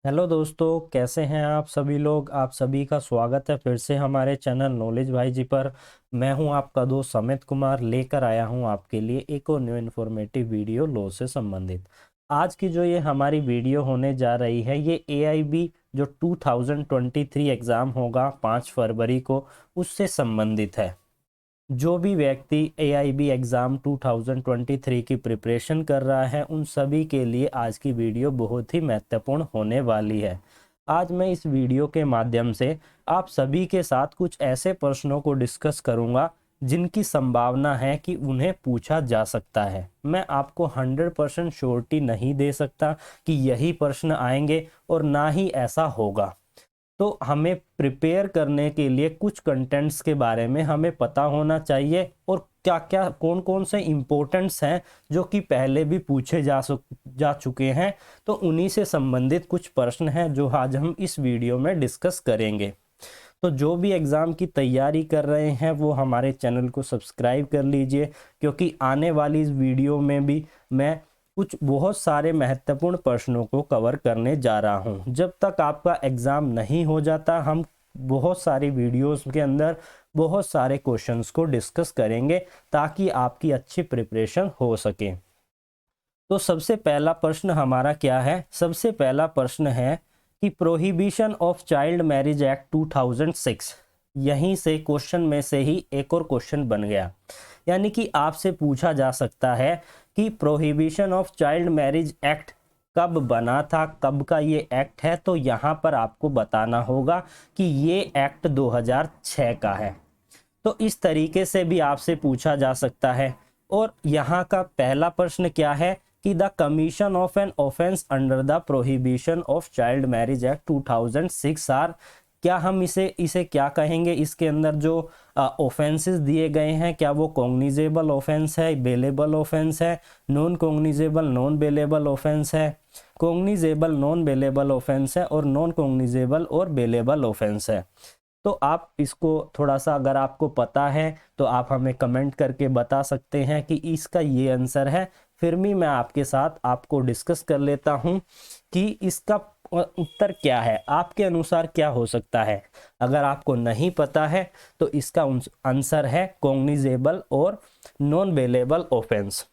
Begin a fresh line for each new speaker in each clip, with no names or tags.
Hello दोस्तों, कैसे हैं आप सभी लोग। आप सभी का स्वागत है फिर से हमारे चैनल नॉलेज भाई जी पर। मैं हूं आपका दोस्त समित कुमार, लेकर आया हूं आपके लिए एक और न्यू इन्फॉर्मेटिव वीडियो लॉ से संबंधित। आज की जो ये हमारी वीडियो होने जा रही है, ये एआईबी जो 2023 एग्ज़ाम होगा 5 फरवरी को, उससे संबंधित है। जो भी व्यक्ति एआईबी एग्ज़ाम 2023 की प्रिपरेशन कर रहा है, उन सभी के लिए आज की वीडियो बहुत ही महत्वपूर्ण होने वाली है। आज मैं इस वीडियो के माध्यम से आप सभी के साथ कुछ ऐसे प्रश्नों को डिस्कस करूंगा जिनकी संभावना है कि उन्हें पूछा जा सकता है। मैं आपको 100% श्योरिटी नहीं दे सकता कि यही प्रश्न आएंगे और ना ही ऐसा होगा। तो हमें प्रिपेयर करने के लिए कुछ कंटेंट्स के बारे में हमें पता होना चाहिए और क्या क्या कौन कौन से इम्पोर्टेंट्स हैं जो कि पहले भी पूछे जा चुके हैं। तो उन्हीं से संबंधित कुछ प्रश्न हैं जो आज हम इस वीडियो में डिस्कस करेंगे। तो जो भी एग्ज़ाम की तैयारी कर रहे हैं वो हमारे चैनल को सब्सक्राइब कर लीजिए, क्योंकि आने वाली इस वीडियो में भी मैं कुछ बहुत सारे महत्वपूर्ण प्रश्नों को कवर करने जा रहा हूं। जब तक आपका एग्ज़ाम नहीं हो जाता, हम बहुत सारी वीडियोस के अंदर बहुत सारे क्वेश्चंस को डिस्कस करेंगे ताकि आपकी अच्छी प्रिपरेशन हो सके। तो सबसे पहला प्रश्न हमारा क्या है? सबसे पहला प्रश्न है कि prohibition of child marriage act 2006, यहीं से क्वेश्चन में से ही एक और क्वेश्चन बन गया। यानी कि आपसे पूछा जा सकता है कि prohibition of child marriage act कब बना था, कब का ये एक्ट है। तो यहाँ पर आपको बताना होगा कि ये एक्ट 2006 का है। तो इस तरीके से भी आपसे पूछा जा सकता है। और यहाँ का पहला प्रश्न क्या है कि the commission of an offence under the prohibition of child marriage act 2006 are, क्या हम इसे क्या कहेंगे? इसके अंदर जो ऑफेंसेस दिए गए हैं, क्या वो कॉग्निजेबल ऑफेंस है, बेलेबल ऑफेंस है, non cognizable non bailable offence है, कॉग्निजेबल नॉन बेलेबल ऑफेंस है और नॉन कॉग्निजेबल और बेलेबल ऑफेंस है? तो आप इसको थोड़ा सा, अगर आपको पता है तो आप हमें कमेंट करके बता सकते हैं कि इसका ये आंसर है। फिर भी मैं आपके साथ आपको डिस्कस कर लेता हूं कि इसका उत्तर क्या है, आपके अनुसार क्या हो सकता है। अगर आपको नहीं पता है तो इसका आंसर है कॉग्निजेबल और नॉन बेलेबल ऑफेंस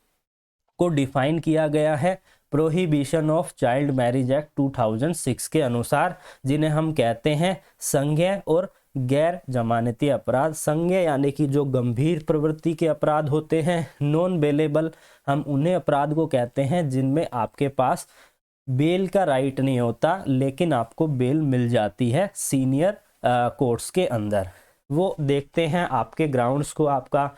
को डिफाइन किया गया है prohibition of child marriage act 2006 के अनुसार, जिन्हें हम कहते हैं संज्ञेय और गैर जमानती अपराध। संज्ञेय यानी कि जो गंभीर प्रवृत्ति के अपराध होते हैं। नॉन बेलेबल हम उन्हें अपराध को कहते हैं जिनमें आपके पास बेल का राइट नहीं होता, लेकिन आपको बेल मिल जाती है सीनियर कोर्ट्स के अंदर। वो देखते हैं आपके ग्राउंड्स को, आपका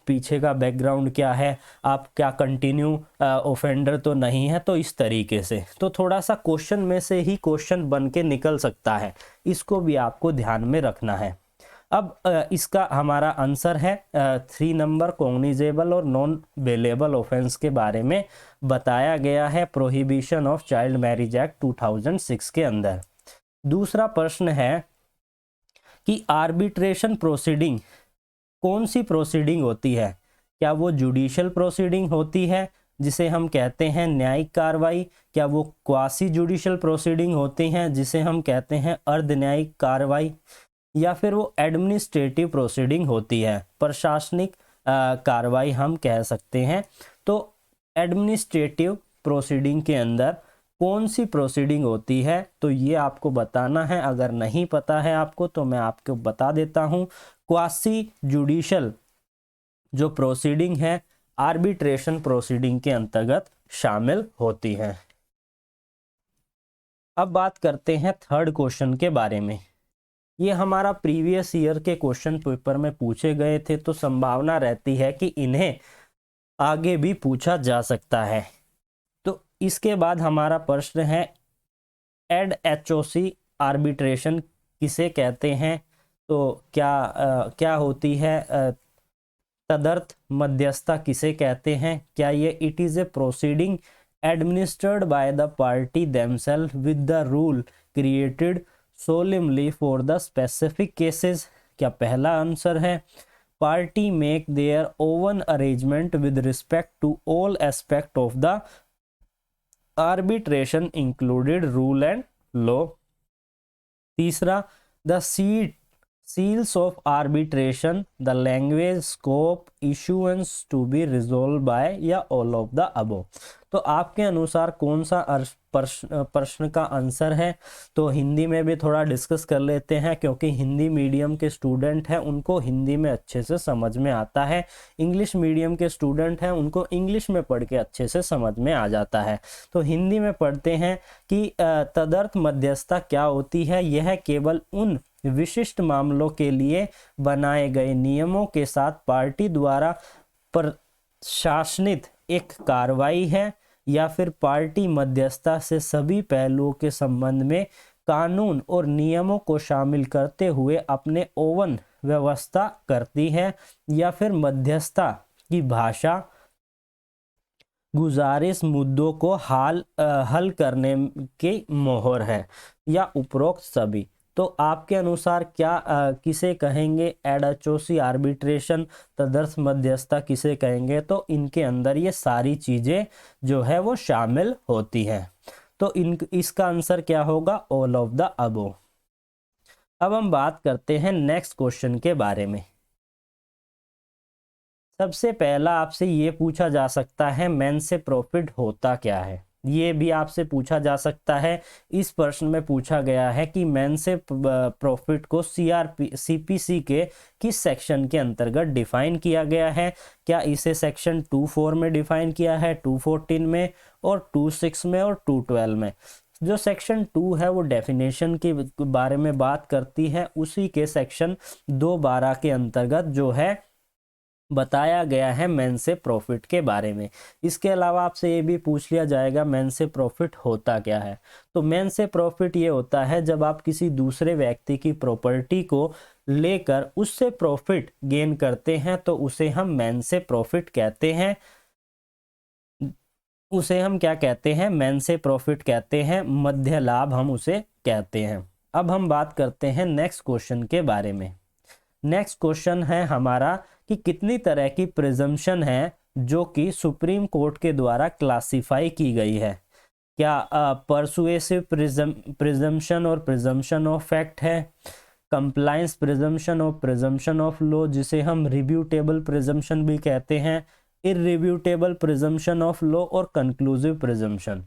पीछे का बैकग्राउंड क्या है, आप क्या कंटिन्यू ऑफेंडर तो नहीं है। तो इस तरीके से तो थोड़ा सा क्वेश्चन में से ही क्वेश्चन बन के निकल सकता है, इसको भी आपको ध्यान में रखना है। अब इसका हमारा आंसर है 3 नंबर, कॉग्निजेबल और नॉन बेलेबल ऑफेंस के बारे में बताया गया है prohibition of child marriage act 2006 के अंदर। दूसरा प्रश्न है कि आर्बिट्रेशन प्रोसीडिंग कौन सी प्रोसीडिंग होती है? क्या वो जुडिशियल प्रोसीडिंग होती है जिसे हम कहते हैं न्यायिक कार्रवाई? क्या वो क्वासी जुडिशियल प्रोसीडिंग होती हैं जिसे हम कहते हैं अर्ध न्यायिक कार्रवाई? या फिर वो एडमिनिस्ट्रेटिव प्रोसीडिंग होती है, प्रशासनिक कार्रवाई हम कह सकते हैं। तो एडमिनिस्ट्रेटिव प्रोसीडिंग के अंदर कौन सी प्रोसीडिंग होती है, तो ये आपको बताना है। अगर नहीं पता है आपको तो मैं आपको बता देता हूँ। क्वासी जुडिशियल जो प्रोसीडिंग है आर्बिट्रेशन प्रोसीडिंग के अंतर्गत शामिल होती है। अब बात करते हैं थर्ड क्वेश्चन के बारे में। ये हमारा प्रीवियस ईयर के क्वेश्चन पेपर में पूछे गए थे, तो संभावना रहती है कि इन्हें आगे भी पूछा जा सकता है। तो इसके बाद हमारा प्रश्न है एड एचओसी आर्बिट्रेशन किसे कहते हैं? तो क्या होती है तदर्थ मध्यस्थता किसे कहते हैं? क्या ये it is a proceeding administered by the party themselves with the rule created solely for the specific cases? क्या पहला आंसर है party make their own arrangement with respect to all aspect of the arbitration included rule and law. तीसरा, the seals of arbitration, the language, scope, issuance to be resolved by, या all of the above। तो आपके अनुसार कौन सा प्रश्न का answer है? तो हिंदी में भी थोड़ा डिस्कस कर लेते हैं, क्योंकि हिंदी मीडियम के स्टूडेंट हैं उनको हिंदी में अच्छे से समझ में आता है, इंग्लिश मीडियम के स्टूडेंट हैं उनको इंग्लिश में पढ़ के अच्छे से समझ में आ जाता है। तो हिंदी में पढ़ते हैं कि तदर्थ मध्यस्थता क्या होती है। यह केवल उन विशिष्ट मामलों के लिए बनाए गए नियमों के साथ पार्टी द्वारा प्रशासनित एक कार्रवाई है, या फिर पार्टी मध्यस्थता से सभी पहलुओं के संबंध में कानून और नियमों को शामिल करते हुए अपने ओवन व्यवस्था करती है, या फिर मध्यस्थता की भाषा गुजारिश मुद्दों को हल करने की मोहर है, या उपरोक्त सभी। तो आपके अनुसार क्या किसे कहेंगे? एडाचोसी आर्बिट्रेशन, तदर्थ मध्यस्थता किसे कहेंगे? तो इनके अंदर ये सारी चीजें जो है वो शामिल होती हैं। तो इसका आंसर क्या होगा? All of the above. अब हम बात करते हैं नेक्स्ट क्वेश्चन के बारे में। सबसे पहला आपसे ये पूछा जा सकता है, मैन से प्रॉफिट होता क्या है? ये भी आपसे पूछा जा सकता है। इस प्रश्न में पूछा गया है कि मैन से प्रॉफिट को सीपीसी के किस सेक्शन के अंतर्गत डिफाइन किया गया है? क्या इसे सेक्शन 24 में डिफाइन किया है, 214 में, और 26 में, और 212 में? जो सेक्शन 2 है वो डेफिनेशन के बारे में बात करती है, उसी के सेक्शन 212 के अंतर्गत जो है बताया गया है मैन से प्रॉफिट के बारे में। इसके अलावा आपसे ये भी पूछ लिया जाएगा मैन से प्रॉफिट होता क्या है? तो मैन से प्रॉफिट ये होता है जब आप किसी दूसरे व्यक्ति की प्रॉपर्टी को लेकर उससे प्रॉफिट गेन करते हैं, तो उसे हम मैन से प्रॉफिट कहते हैं। उसे हम क्या कहते हैं? मैन से प्रॉफिट कहते हैं, मध्य लाभ हम उसे कहते हैं। अब हम बात करते हैं नेक्स्ट क्वेश्चन के बारे में। नेक्स्ट क्वेश्चन है हमारा कि कितनी तरह की प्रिजम्पशन है जो कि सुप्रीम कोर्ट के द्वारा क्लासिफाई की गई है? क्या परसुएसिव प्रिजम्पशन और प्रिजम्पशन ऑफ फैक्ट है, कंप्लायंस प्रिजम्पशन और प्रिजम्पशन ऑफ लॉ जिसे हम रिव्यूटेबल प्रिजम्पशन भी कहते हैं, इररिव्यूटेबल प्रिजम्पशन ऑफ लॉ, और कंक्लूसिव प्रिजम्पशन।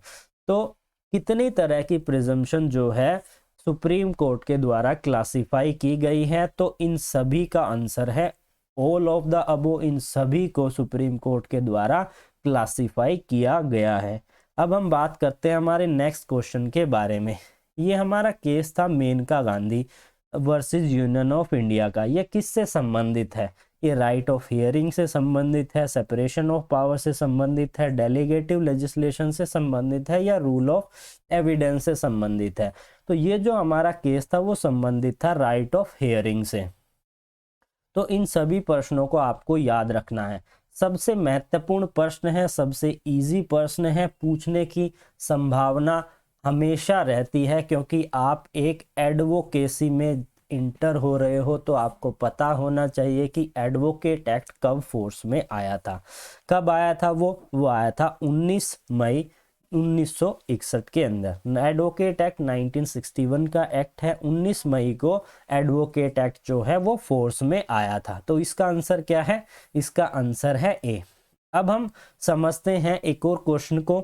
तो कितनी तरह की प्रिजम्पशन जो है सुप्रीम कोर्ट के द्वारा क्लासिफाई की गई है? तो इन सभी का आंसर है ऑल ऑफ द अबो। इन सभी को सुप्रीम कोर्ट के द्वारा क्लासिफाई किया गया है। अब हम बात करते हैं हमारे नेक्स्ट क्वेश्चन के बारे में। ये हमारा केस था Menaka Gandhi versus Union of India का। ये किससे संबंधित है? ये राइट ऑफ हियरिंग से संबंधित है, सेपरेशन ऑफ पावर से संबंधित है, डेलीगेटिव लेजिस्लेशन से संबंधित है, या रूल ऑफ एविडेंस से संबंधित है? तो ये जो हमारा केस था वो संबंधित था राइट ऑफ हियरिंग से। तो इन सभी प्रश्नों को आपको याद रखना है। सबसे महत्वपूर्ण प्रश्न है, सबसे इजी प्रश्न है, पूछने की संभावना हमेशा रहती है, क्योंकि आप एक एडवोकेसी में इंटर हो रहे हो, तो आपको पता होना चाहिए कि एडवोकेट एक्ट कब फोर्स में आया था। कब आया था वो आया था 19 मई 1961 के अंदर। एडवोकेट एक्ट 1961 का एक्ट है, 19 मई को एडवोकेट एक्ट जो है वो फोर्स में आया था। तो इसका आंसर क्या है? इसका आंसर है ए। अब हम समझते हैं एक और क्वेश्चन को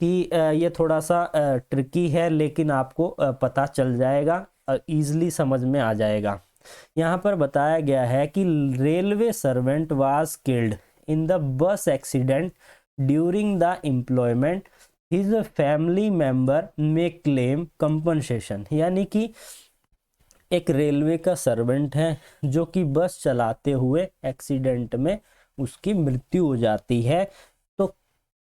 कि ये थोड़ा सा ट्रिकी है, लेकिन आपको पता चल जाएगा, इजीली समझ में आ जाएगा। यहाँ पर बताया गया है कि railway servant was killed in the bus accident during the employment, his family member में क्लेम कंपनसेशन। यानी कि एक रेलवे का सर्वेंट है जो कि बस चलाते हुए एक्सीडेंट में उसकी मृत्यु हो जाती है, तो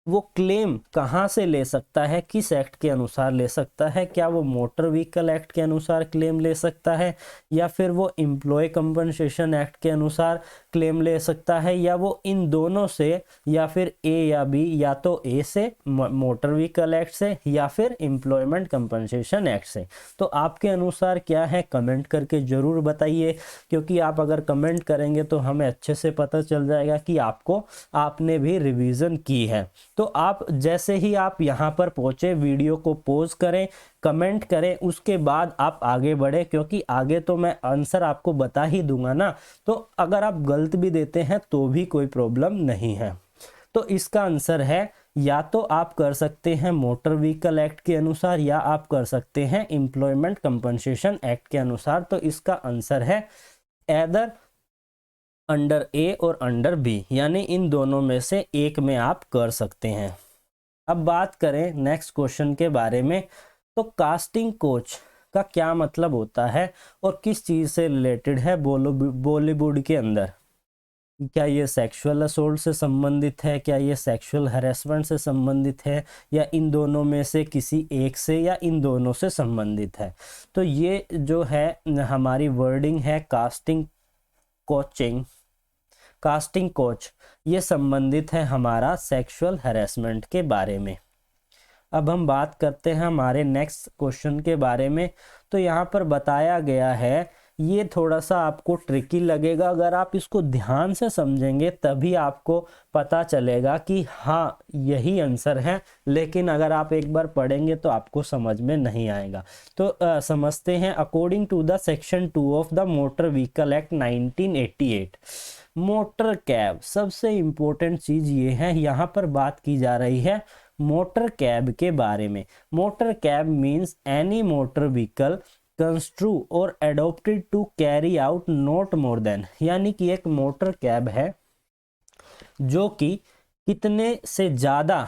वो क्लेम कहाँ से ले सकता है? किस एक्ट के अनुसार ले सकता है? क्या वो मोटर व्हीकल एक्ट के अनुसार क्लेम ले सकता है, या फिर वो एम्प्लॉय कंपनसेशन एक्ट के अनुसार क्लेम ले सकता है, या वो इन दोनों से, या फिर ए या बी? या तो ए से मोटर व्हीकल एक्ट से, या फिर एम्प्लॉयमेंट कंपनसेशन एक्ट से। तो आपके अनुसार क्या है? कमेंट करके ज़रूर बताइए, क्योंकि आप अगर कमेंट करेंगे तो हमें अच्छे से पता चल जाएगा कि आपने भी रिवीजन की है। तो आप जैसे ही आप यहाँ पर पहुँचे, वीडियो को पॉज करें, कमेंट करें, उसके बाद आप आगे बढ़े, क्योंकि आगे तो मैं आंसर आपको बता ही दूंगा ना। तो अगर आप गलत भी देते हैं तो भी कोई प्रॉब्लम नहीं है। तो इसका आंसर है, या तो आप कर सकते हैं मोटर व्हीकल एक्ट के अनुसार, या आप कर सकते हैं एम्प्लॉयमेंट कंपनसेशन एक्ट के अनुसार। तो इसका आंसर है एदर अंडर ए और अंडर बी, यानी इन दोनों में से एक में आप कर सकते हैं। अब बात करें नेक्स्ट क्वेश्चन के बारे में, तो कास्टिंग कोच का क्या मतलब होता है और किस चीज़ से रिलेटेड है बॉलीवुड के अंदर? क्या ये सेक्सुअल असोल्ट से संबंधित है, क्या ये सेक्सुअल हैरेसमेंट से संबंधित है, या इन दोनों में से किसी एक से, या इन दोनों से संबंधित है? तो ये जो है हमारी वर्डिंग है कास्टिंग कोच, ये संबंधित है हमारा सेक्सुअल हैरेसमेंट के बारे में। अब हम बात करते हैं हमारे नेक्स्ट क्वेश्चन के बारे में। तो यहाँ पर बताया गया है, ये थोड़ा सा आपको ट्रिकी लगेगा, अगर आप इसको ध्यान से समझेंगे तभी आपको पता चलेगा कि हाँ यही आंसर है, लेकिन अगर आप एक बार पढ़ेंगे तो आपको समझ में नहीं आएगा। तो समझते हैं। According to the section 2 of the motor vehicle act 1988, motor cab, सबसे इम्पोर्टेंट चीज़ ये है, यहाँ पर बात की जा रही है मोटर कैब के बारे में। Motor cab means any motor vehicle construed और adopted to carry out not more than, यानी कि एक मोटर कैब है जो कि कितने से ज़्यादा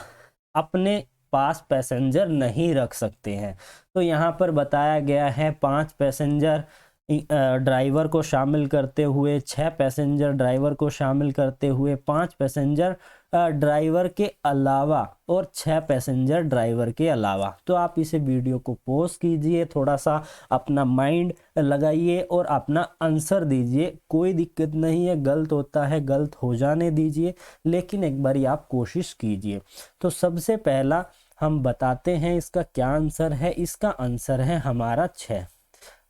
अपने पास पैसेंजर नहीं रख सकते हैं। तो यहाँ पर बताया गया है 5 पैसेंजर ड्राइवर को शामिल करते हुए, 6 पैसेंजर ड्राइवर को शामिल करते हुए, 5 पैसेंजर ड्राइवर के अलावा और 6 पैसेंजर ड्राइवर के अलावा। तो आप इसे वीडियो को पॉज कीजिए, थोड़ा सा अपना माइंड लगाइए और अपना आंसर दीजिए। कोई दिक्कत नहीं है, गलत होता है गलत हो जाने दीजिए, लेकिन एक बार आप कोशिश कीजिए। तो सबसे पहला हम बताते हैं इसका क्या आंसर है। इसका आंसर है हमारा 6।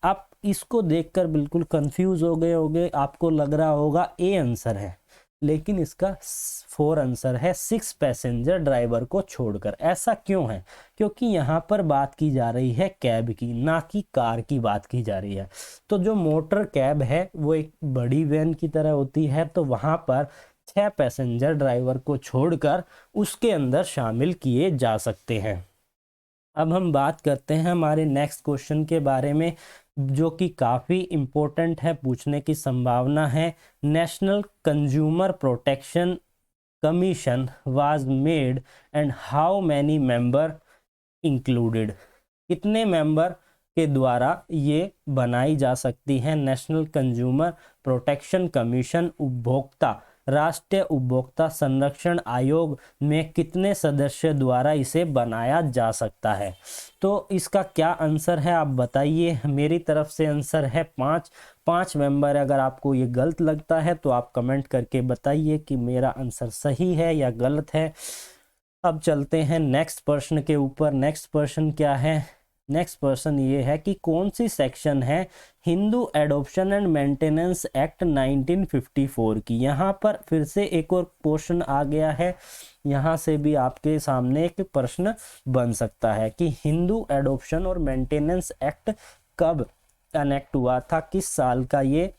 आप इसको देखकर बिल्कुल कंफ्यूज हो गए होंगे, आपको लग रहा होगा ए आंसर है, लेकिन इसका 4 आंसर है, 6 पैसेंजर ड्राइवर को छोड़कर। ऐसा क्यों है? क्योंकि यहाँ पर बात की जा रही है कैब की, ना कि कार की बात की जा रही है। तो जो मोटर कैब है वो एक बड़ी वैन की तरह होती है, तो वहाँ पर 6 पैसेंजर ड्राइवर को छोड़कर उसके अंदर शामिल किए जा सकते हैं। अब हम बात करते हैं हमारे नेक्स्ट क्वेश्चन के बारे में, जो कि काफ़ी इम्पोर्टेंट है, पूछने की संभावना है। National consumer protection commission was made and how many member included? कितने मेंबर के द्वारा ये बनाई जा सकती है? नेशनल कंज्यूमर प्रोटेक्शन कमीशन, उपभोक्ता राष्ट्रीय उपभोक्ता संरक्षण आयोग में कितने सदस्य द्वारा इसे बनाया जा सकता है? तो इसका क्या आंसर है आप बताइए। मेरी तरफ से आंसर है 5 मेंबर। अगर आपको ये गलत लगता है तो आप कमेंट करके बताइए कि मेरा आंसर सही है या गलत है। अब चलते हैं नेक्स्ट प्रश्न के ऊपर। नेक्स्ट प्रश्न क्या है? नेक्स्ट प्रश्न ये है कि कौन सी सेक्शन है Hindu adoption and maintenance act 1954 की? यहाँ पर फिर से एक और क्वेश्चन आ गया है, यहाँ से भी आपके सामने एक प्रश्न बन सकता है कि हिंदू एडॉप्शन और मेंटेनेंस एक्ट कब एनेक्ट हुआ था, किस साल का ये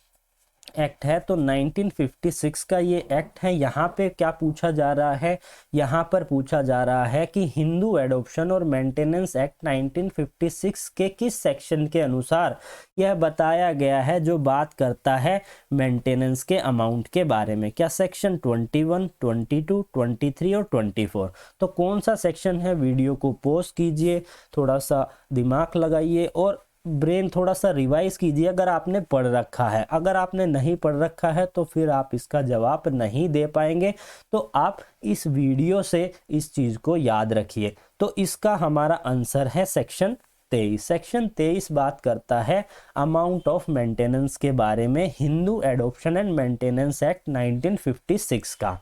एक्ट है? तो 1956 का ये एक्ट है। यहाँ पे क्या पूछा जा रहा है? यहाँ पर पूछा जा रहा है कि हिंदू एडॉप्शन और मेंटेनेंस एक्ट 1956 के किस सेक्शन के अनुसार यह बताया गया है जो बात करता है मेंटेनेंस के अमाउंट के बारे में? क्या सेक्शन 21, 22, 23 और 24? तो कौन सा सेक्शन है? वीडियो को पॉज कीजिए, थोड़ा सा दिमाग लगाइए और ब्रेन थोड़ा सा रिवाइज कीजिए अगर आपने पढ़ रखा है। अगर आपने नहीं पढ़ रखा है तो फिर आप इसका जवाब नहीं दे पाएंगे, तो आप इस वीडियो से इस चीज़ को याद रखिए। तो इसका हमारा आंसर है सेक्शन 23। सेक्शन 23 बात करता है अमाउंट ऑफ मेंटेनेंस के बारे में, Hindu adoption and maintenance act 1956 का।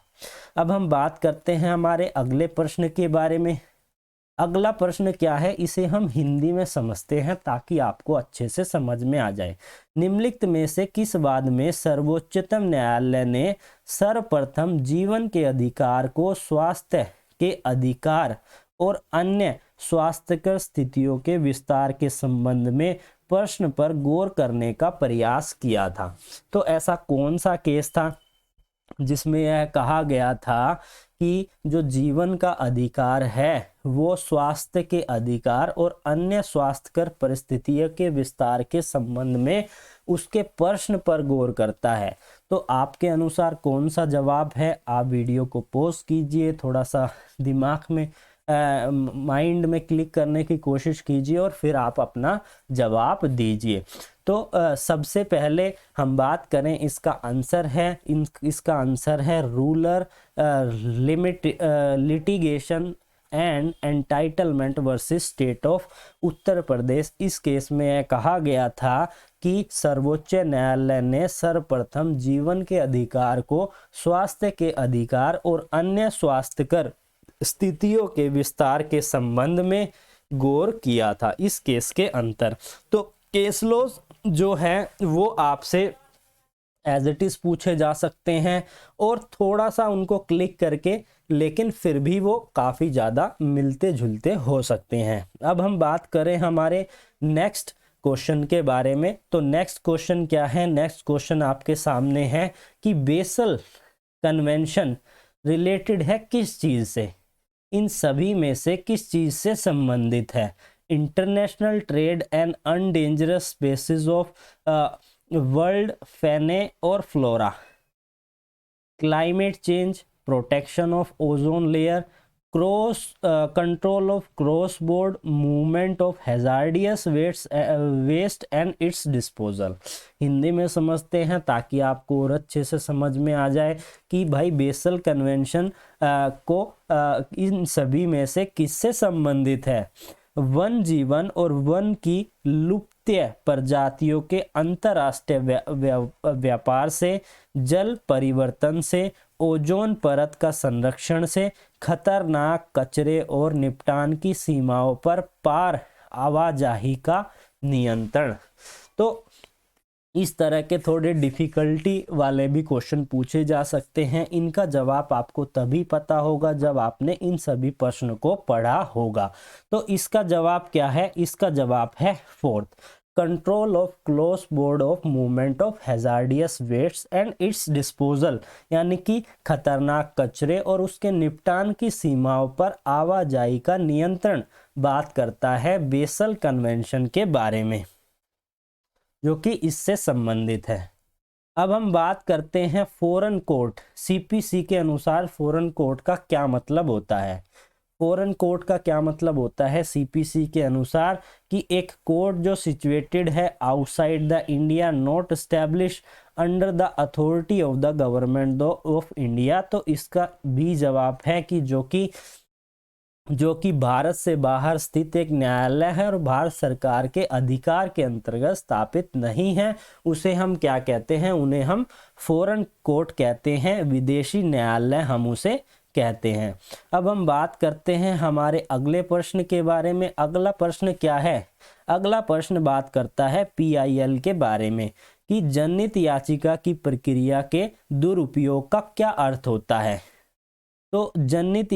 अब हम बात करते हैं हमारे अगले प्रश्न के बारे में। अगला प्रश्न क्या है, इसे हम हिंदी में समझते हैं ताकि आपको अच्छे से समझ में आ जाए। निम्नलिखित में से किस वाद में सर्वोच्चतम न्यायालय ने सर्वप्रथम जीवन के अधिकार को स्वास्थ्य के अधिकार और अन्य स्वास्थ्यकर स्थितियों के विस्तार के संबंध में प्रश्न पर गौर करने का प्रयास किया था। तो ऐसा कौन सा केस था जिसमें यह कहा गया था कि जो जीवन का अधिकार है वो स्वास्थ्य के अधिकार और अन्य स्वास्थ्यकर परिस्थितियों के विस्तार के संबंध में उसके प्रश्न पर गौर करता है। तो आपके अनुसार कौन सा जवाब है? आप वीडियो को पॉज कीजिए, थोड़ा सा दिमाग में माइंड में क्लिक करने की कोशिश कीजिए और फिर आप अपना जवाब दीजिए। तो सबसे पहले हम बात करें, इसका आंसर है इसका आंसर है rural litigation and entitlement versus state of Uttar Pradesh. इस केस में यह कहा गया था कि सर्वोच्च न्यायालय ने सर्वप्रथम जीवन के अधिकार को स्वास्थ्य के अधिकार और अन्य स्वास्थ्यकर स्थितियों के विस्तार के संबंध में गौर किया था इस केस के अंतर। तो केस लॉ जो है वो आपसे एज इट इज पूछे जा सकते हैं और थोड़ा सा उनको क्लिक करके, लेकिन फिर भी वो काफ़ी ज़्यादा मिलते जुलते हो सकते हैं। अब हम बात करें हमारे नेक्स्ट क्वेश्चन के बारे में। तो नेक्स्ट क्वेश्चन क्या है? नेक्स्ट क्वेश्चन आपके सामने है कि बेसल कन्वेंशन रिलेटेड है किस चीज़ से? इन सभी में से किस चीज़ से संबंधित है? International trade and endangered species of world fauna और flora, climate change, protection of ozone layer, cross control of cross board movement of hazardous waste and its disposal. Hindi में समझते हैं ताकि आपको और अच्छे से समझ में आ जाए कि भाई बेसल कन्वेंशन को इन सभी में से किससे संबंधित है? वन जीवन और वन की लुप्त प्रजातियों के अंतर्राष्ट्रीय व्यापार से, जल परिवर्तन से, ओजोन परत का संरक्षण से, खतरनाक कचरे और निपटान की सीमाओं पर पार आवाजाही का नियंत्रण। तो इस तरह के थोड़े डिफ़िकल्टी वाले भी क्वेश्चन पूछे जा सकते हैं। इनका जवाब आपको तभी पता होगा जब आपने इन सभी प्रश्न को पढ़ा होगा। तो इसका जवाब क्या है? इसका जवाब है fourth, control of close board of movement of hazardous waste and its disposal, यानी कि खतरनाक कचरे और उसके निपटान की सीमाओं पर आवाजाही का नियंत्रण बात करता है बेसल कन्वेंशन के बारे में, जो कि इससे संबंधित है। अब हम बात करते हैं फॉरेन कोर्ट। सीपीसी के अनुसार फॉरेन कोर्ट का क्या मतलब होता है? फॉरेन कोर्ट का क्या मतलब होता है सीपीसी के अनुसार? कि एक कोर्ट जो सिचुएटेड है outside the India, not establish under the authority of the government of India. तो इसका भी जवाब है कि जो कि भारत से बाहर स्थित एक न्यायालय है और भारत सरकार के अधिकार के अंतर्गत स्थापित नहीं है, उसे हम क्या कहते हैं? उन्हें हम फॉरेन कोर्ट कहते हैं, विदेशी न्यायालय हम उसे कहते हैं। अब हम बात करते हैं हमारे अगले प्रश्न के बारे में। अगला प्रश्न क्या है? अगला प्रश्न बात करता है पीआईएल के बारे में कि जनहित याचिका की प्रक्रिया के दुरुपयोग का क्या अर्थ होता है। तो जनहित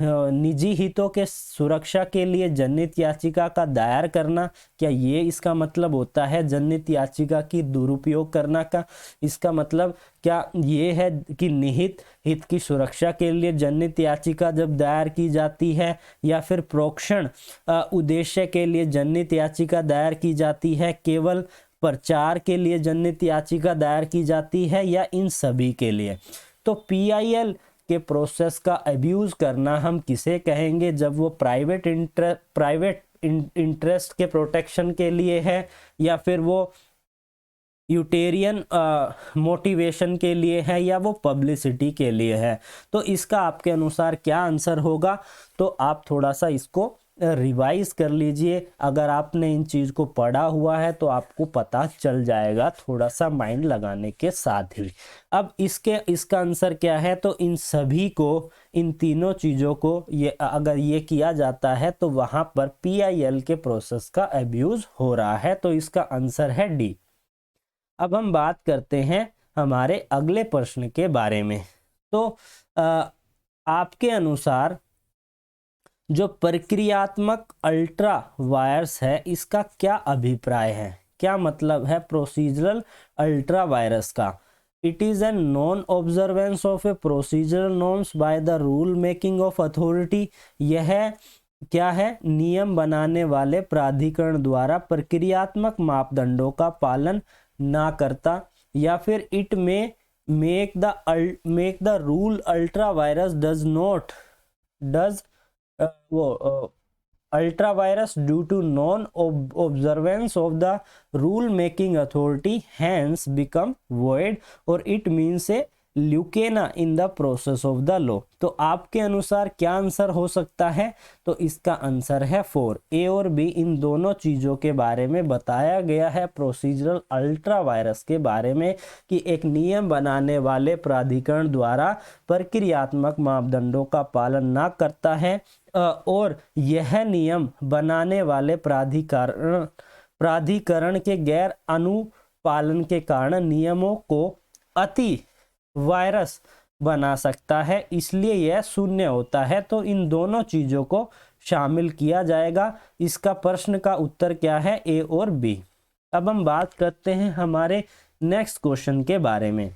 निजी हितों के सुरक्षा के लिए जनहित याचिका का दायर करना, क्या ये इसका मतलब होता है? जनहित याचिका की दुरुपयोग करना का इसका मतलब क्या ये है कि निहित हित की सुरक्षा के लिए जनहित याचिका जब दायर की जाती है, या फिर प्रोक्षण उद्देश्य के लिए जनहित याचिका दायर की जाती है, केवल प्रचार के लिए जनहित याचिका दायर की जाती है, या इन सभी के लिए? तो पीआईएल के प्रोसेस का अब्यूज करना हम किसे कहेंगे? जब वो प्राइवेट इंटरेस्ट के प्रोटेक्शन के लिए है, या फिर वो यूटेरियन मोटिवेशन के लिए है, या वो पब्लिसिटी के लिए है? तो इसका आपके अनुसार क्या आंसर होगा? तो आप थोड़ा सा इसको रिवाइज कर लीजिए। अगर आपने इन चीज़ को पढ़ा हुआ है तो आपको पता चल जाएगा थोड़ा सा माइंड लगाने के साथ ही। अब इसका आंसर क्या है? तो इन सभी को, इन तीनों चीज़ों को अगर ये किया जाता है तो वहाँ पर पीआईएल के प्रोसेस का अब्यूज़ हो रहा है। तो इसका आंसर है डी। अब हम बात करते हैं हमारे अगले प्रश्न के बारे में। तो आपके अनुसार जो प्रक्रियात्मक अल्ट्रा वायरस है इसका क्या अभिप्राय है, क्या मतलब है प्रोसीजरल अल्ट्रा वायरस का। It is an non observance of A procedural norms by the rule making of authority. यह क्या है, नियम बनाने वाले प्राधिकरण द्वारा प्रक्रियात्मक मापदंडों का पालन ना करता, या फिर इट में make the rule ultra vires does not does ultra vires due to non observance of the rule making authority hence become void, और it means a lacuna in the process of the law. तो आपके अनुसार क्या answer हो सकता है, तो इसका आंसर है 4। ए और बी इन दोनों चीज़ों के बारे में बताया गया है प्रोसीजरल अल्ट्रा वायरस के बारे में, कि एक नियम बनाने वाले प्राधिकरण द्वारा प्रक्रियात्मक मापदंडों का पालन ना करता है, और यह नियम बनाने वाले प्राधिकरण के गैर अनुपालन के कारण नियमों को अति वायरस बना सकता है, इसलिए यह शून्य होता है। तो इन दोनों चीज़ों को शामिल किया जाएगा। इसका प्रश्न का उत्तर क्या है, ए और बी। अब हम बात करते हैं हमारे नेक्स्ट क्वेश्चन के बारे में।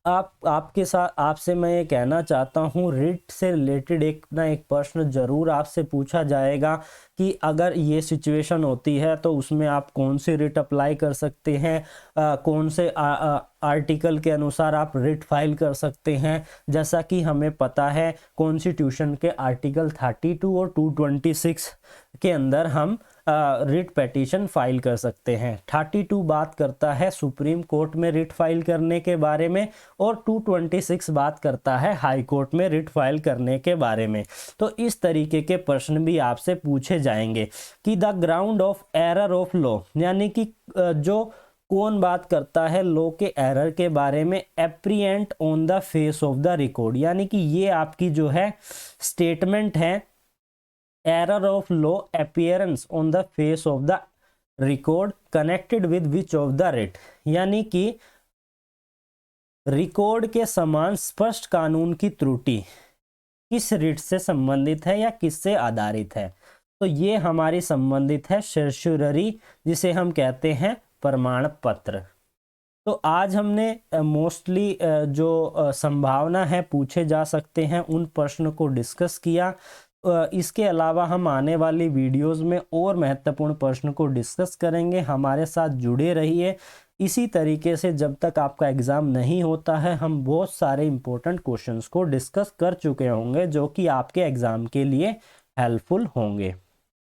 आपसे मैं ये कहना चाहता हूँ, रिट से रिलेटेड एक प्रश्न जरूर आपसे पूछा जाएगा कि अगर ये सिचुएशन होती है तो उसमें आप कौन सी रिट अप्लाई कर सकते हैं, कौन से आर्टिकल के अनुसार आप रिट फाइल कर सकते हैं। जैसा कि हमें पता है कॉन्स्टिट्यूशन के आर्टिकल 32 और 226 के अंदर हम रिट पिटीशन फाइल कर सकते हैं। 32 बात करता है सुप्रीम कोर्ट में रिट फाइल करने के बारे में, और 226 बात करता है हाई कोर्ट में रिट फाइल करने के बारे में। तो इस तरीके के प्रश्न भी आपसे पूछे जाएंगे कि the ground of error of law, यानी कि जो कौन बात करता है लॉ के एरर के बारे में, apparent on the face of the record, यानी कि ये आपकी जो है स्टेटमेंट है, error of law appearance on the face of the record connected with which of the writ, यानी कि रिकॉर्ड के समान स्पष्ट कानून की त्रुटि किस रिट से संबंधित है या किससे आधारित है। तो ये हमारी संबंधित है सर्चुररी, जिसे हम कहते हैं प्रमाण पत्र। तो आज हमने मोस्टली जो संभावना है पूछे जा सकते हैं उन प्रश्न को डिस्कस किया। इसके अलावा हम आने वाली वीडियोस में और महत्वपूर्ण प्रश्न को डिस्कस करेंगे। हमारे साथ जुड़े रहिए। इसी तरीके से जब तक आपका एग्ज़ाम नहीं होता है हम बहुत सारे इंपॉर्टेंट क्वेश्चंस को डिस्कस कर चुके होंगे जो कि आपके एग्ज़ाम के लिए हेल्पफुल होंगे।